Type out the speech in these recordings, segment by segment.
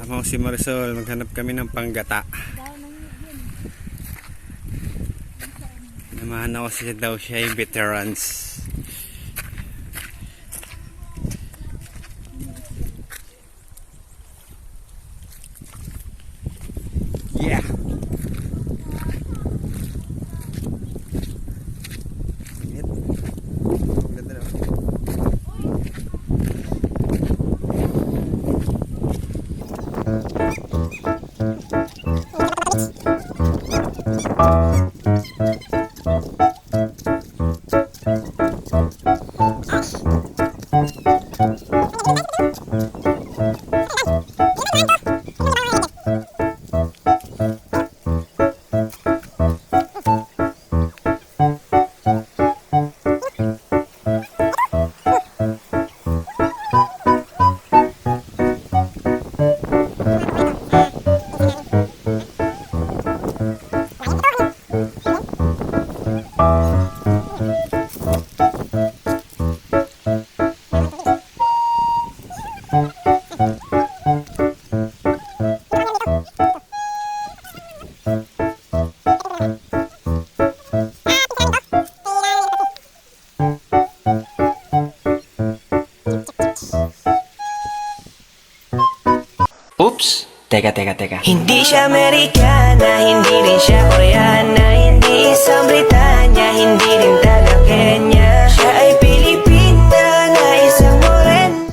mo si Marisol, maghanap kami ng panggata. Namahan ako siya daw, siya ay veterans. Yeah. Oops! Teka. Hindi siya Amerikana, hindi rin siya Koreana, hindi isang Britanya, hindi rin taga Kenya. Siya ay Pilipina na isang moren.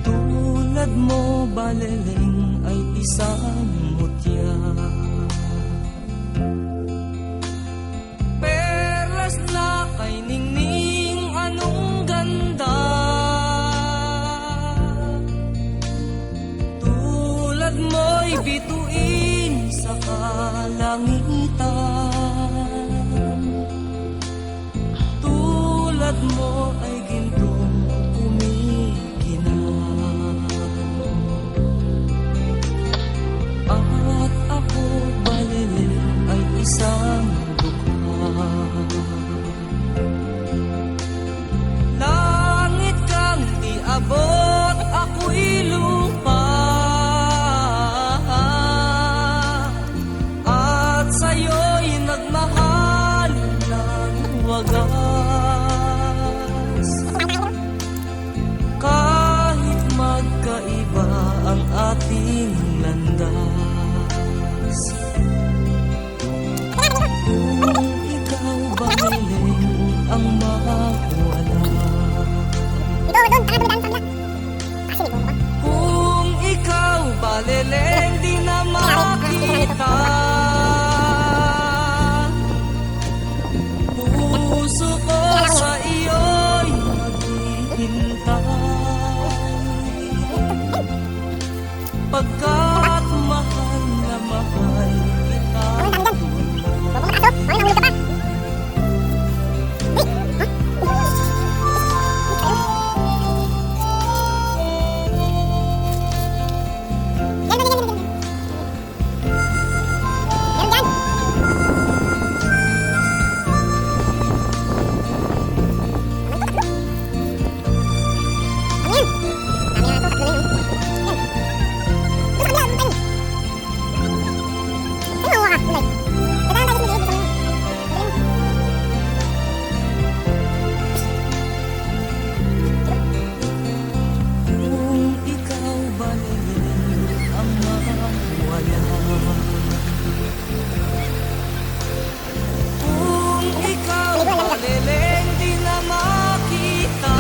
Tulad mo, baleleng ay isang mutya. Perlas na kay ningning, anong ganda. Tulad mo'y bituin sa kalangitan. Tulad mo ay gintong kumikinang. At ako, baleleng ay isang dukha. Langit kang di abot, ako'y lupa. At sa'yo'y nagmahal ng wagas. Kahit magkaiba ang ating landas. Kung ikaw baleleng ang mawala. Kung ikaw baleleng di na makita. Puso ko sa iyo'y naghihintay. Pagkat mahal na mahal kita. Kung ikaw baleleng ang mawala. Kung ikaw baleleng di na makita.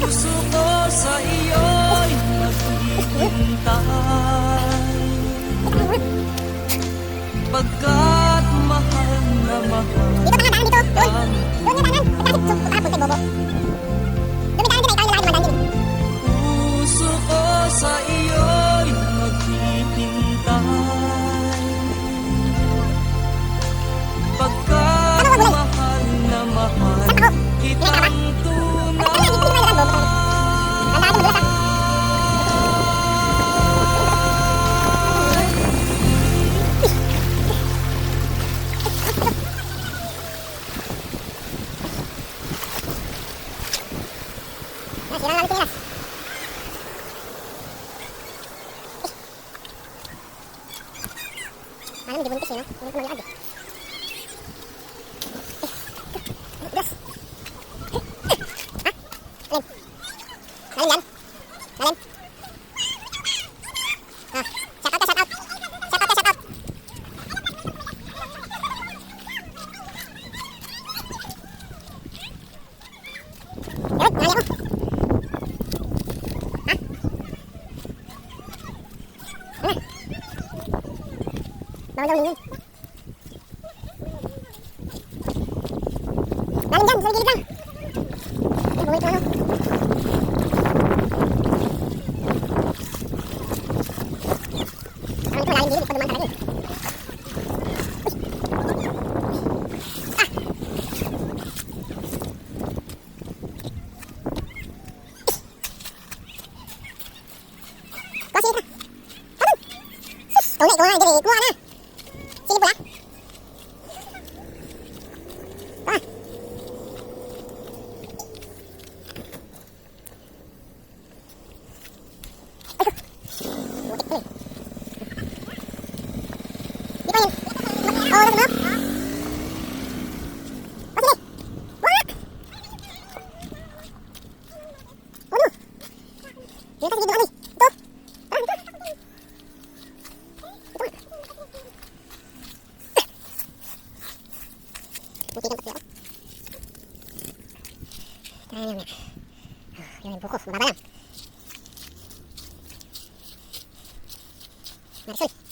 Puso ko sa iyo'y naghihintay. Pagkat mahal na mahal ang puso ko sa iyo'y maghihintay. Pagkat mahal na mahal kitang tunay. Hindi buntis eh, no? Hindi ko malakad eh. Dos. Ha? Alin? Alin yan? Alin? Ah, shout out na, shout out. Shout out na, shout out. Yun, nalali ako. Ha? Ano? Bawal daw lingon. Lalim dyan, sa gilid lang. Ay, bumalik ko ano. Parang ito lalim gilid, pag dumaan talaga eh. Ah! Kasi ka. Ano? Sus, tunay ko nga, hindi kuha na. Sige pula. Ah. Ay ko. Butik ko eh. Di pa yun. Oo, nasa mo? O sige. Wak! Ano? Dito kasi dito kami. Ito. Ah, ito. Ito nga. Butikan pati ako. Tara naman. Yun, buko. Mababa lang. Marisol.